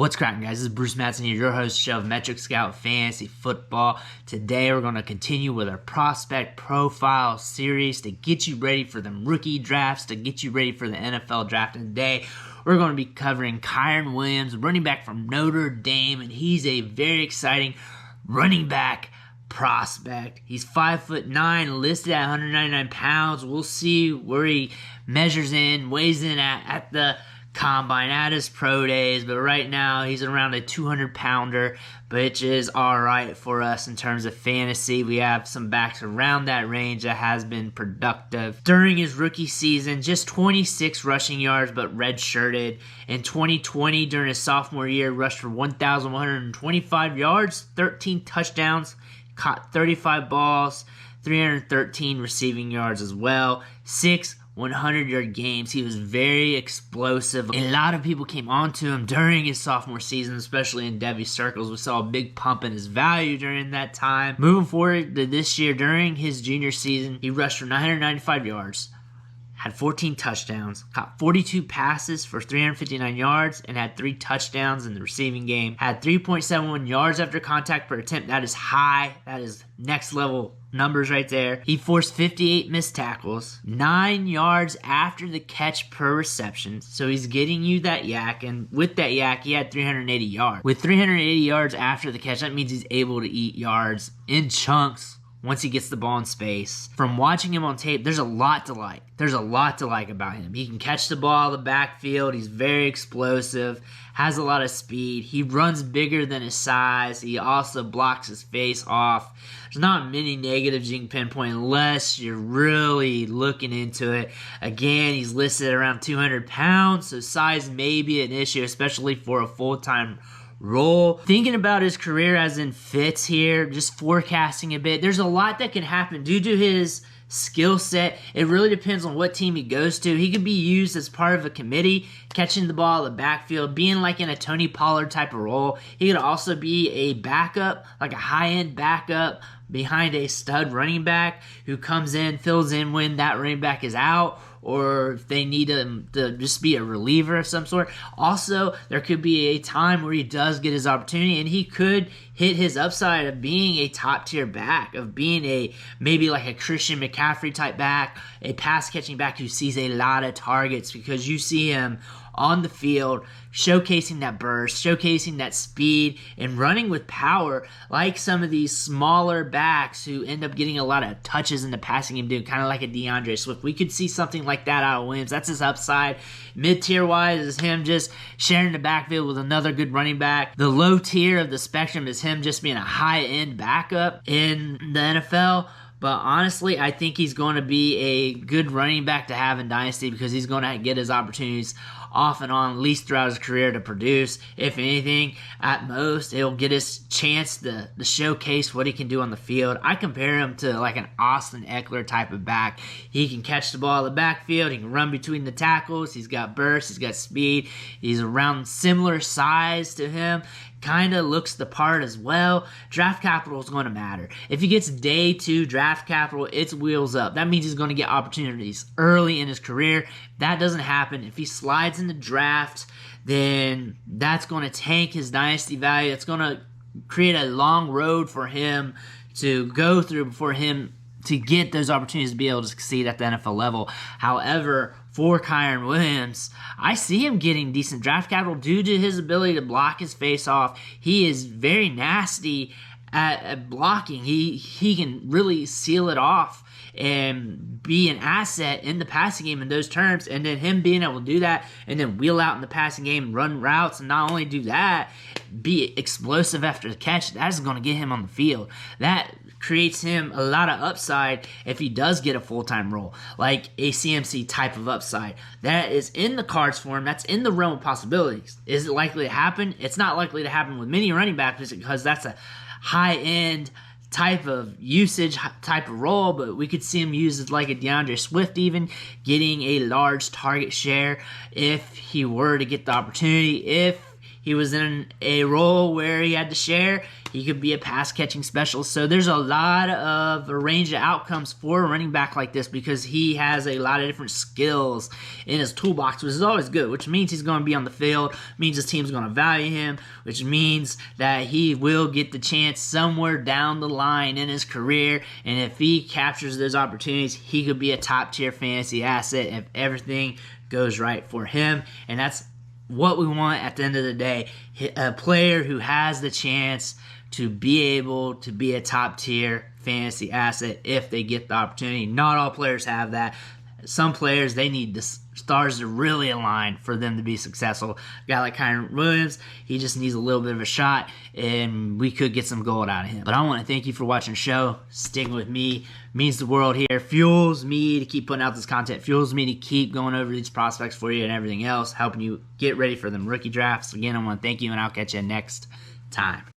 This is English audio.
What's cracking, guys? This is Bruce Madsen here, your host of Metric Scout Fantasy Football. Today we're going to continue with our prospect profile series to get you ready for them rookie drafts, to get you ready for the NFL draft. And today we're going to be covering Kyren Williams, running back from Notre Dame, and he's a very exciting running back prospect. He's 5'9", listed at 199 pounds. We'll see where he measures in, weighs in at the combine, at his pro days, but right now he's around a 200-pounder, which is alright for us in terms of fantasy. We have some backs around that range that has been productive. During his rookie season, just 26 rushing yards, but redshirted. In 2020, during his sophomore year, rushed for 1,125 yards, 13 touchdowns, caught 35 balls, 313 receiving yards as well, 6 100-yard games. He was very explosive. A lot of people came onto him during his sophomore season, especially in Devy circles. We saw a big pump in his value during that time. Moving forward to this year, during his junior season, he rushed for 995 yards, had 14 touchdowns, caught 42 passes for 359 yards, and had 3 touchdowns in the receiving game. Had 3.71 yards after contact per attempt. That is high. That is next level numbers right there. He forced 58 missed tackles, 9 yards after the catch per reception. So he's getting you that yak, and with that yak, he had 380 yards. With 380 yards after the catch, that means he's able to eat yards in chunks once he gets the ball in space. From watching him on tape, there's a lot to like. There's a lot to like about him. He can catch the ball in the backfield. He's very explosive, has a lot of speed. He runs bigger than his size. He also blocks his face off. There's not many negatives you can pinpoint unless you're really looking into it. Again, he's listed at around 200 pounds, so size may be an issue, especially for a full-time role. Thinking about his career as in fits here, just forecasting a bit, there's a lot that can happen due to his skill set. It really depends on what team he goes to. He could be used as part of a committee, catching the ball in the backfield, being like in a Tony Pollard type of role. He could also be a backup, like a high-end backup behind a stud running back who comes in, fills in when that running back is out, or if they need him to just be a reliever of some sort. Also, there could be a time where he does get his opportunity and he could hit his upside of being a top-tier back, of being a maybe like a Christian McCaffrey type back, a pass-catching back who sees a lot of targets, because you see him on the field showcasing that burst, showcasing that speed, and running with power like some of these smaller backs who end up getting a lot of touches in the passing game, doing kind of like a DeAndre Swift. We could see something like that out of Williams. That's his upside. Mid-tier wise is him just sharing the backfield with another good running back. The low tier of the spectrum is him just being a high-end backup in the NFL. But honestly, I think he's going to be a good running back to have in Dynasty, because he's going to get his opportunities off and on, at least throughout his career, to produce. If anything, at most, he'll get his chance to showcase what he can do on the field. I compare him to like an Austin Eckler type of back. He can catch the ball in the backfield. He can run between the tackles. He's got burst. He's got speed. He's around similar size to him. Kind of looks the part as well. Draft capital is going to matter. If he gets day 2 draft capital, it's wheels up. That means he's going to get opportunities early in his career. That doesn't happen. If he slides in the draft, then that's going to tank his dynasty value. It's going to create a long road for him to go through before him to get those opportunities to be able to succeed at the NFL level. However, for Kyren Williams, I see him getting decent draft capital due to his ability to block his face off. He is very nasty at blocking. He can really seal it off and be an asset in the passing game in those terms. And then him being able to do that and then wheel out in the passing game, run routes, and not only do that, be explosive after the catch, that is going to get him on the field. That creates him a lot of upside if he does get a full-time role, like a CMC type of upside. That is in the cards for him. That's in the realm of possibilities. Is it likely to happen? It's not likely to happen with many running backs, because that's a high-end type of usage, type of role, but we could see him used as like a DeAndre Swift, even getting a large target share if he were to get the opportunity, if he was in a role where he had to share. He could be a pass-catching specialist. So there's a lot of a range of outcomes for a running back like this because he has a lot of different skills in his toolbox, which is always good, which means he's going to be on the field, means his team's going to value him, which means that he will get the chance somewhere down the line in his career. And if he captures those opportunities, he could be a top-tier fantasy asset if everything goes right for him. And that's what we want at the end of the day, a player who has the chance to be able to be a top-tier fantasy asset if they get the opportunity. Not all players have that. Some players, they need the stars to really align for them to be successful. A guy like Kyren Williams, he just needs a little bit of a shot, and we could get some gold out of him. But I want to thank you for watching the show, sticking with me. Means the world here. Fuels me to keep putting out this content. Fuels me to keep going over these prospects for you and everything else, helping you get ready for them rookie drafts. Again, I want to thank you, and I'll catch you next time.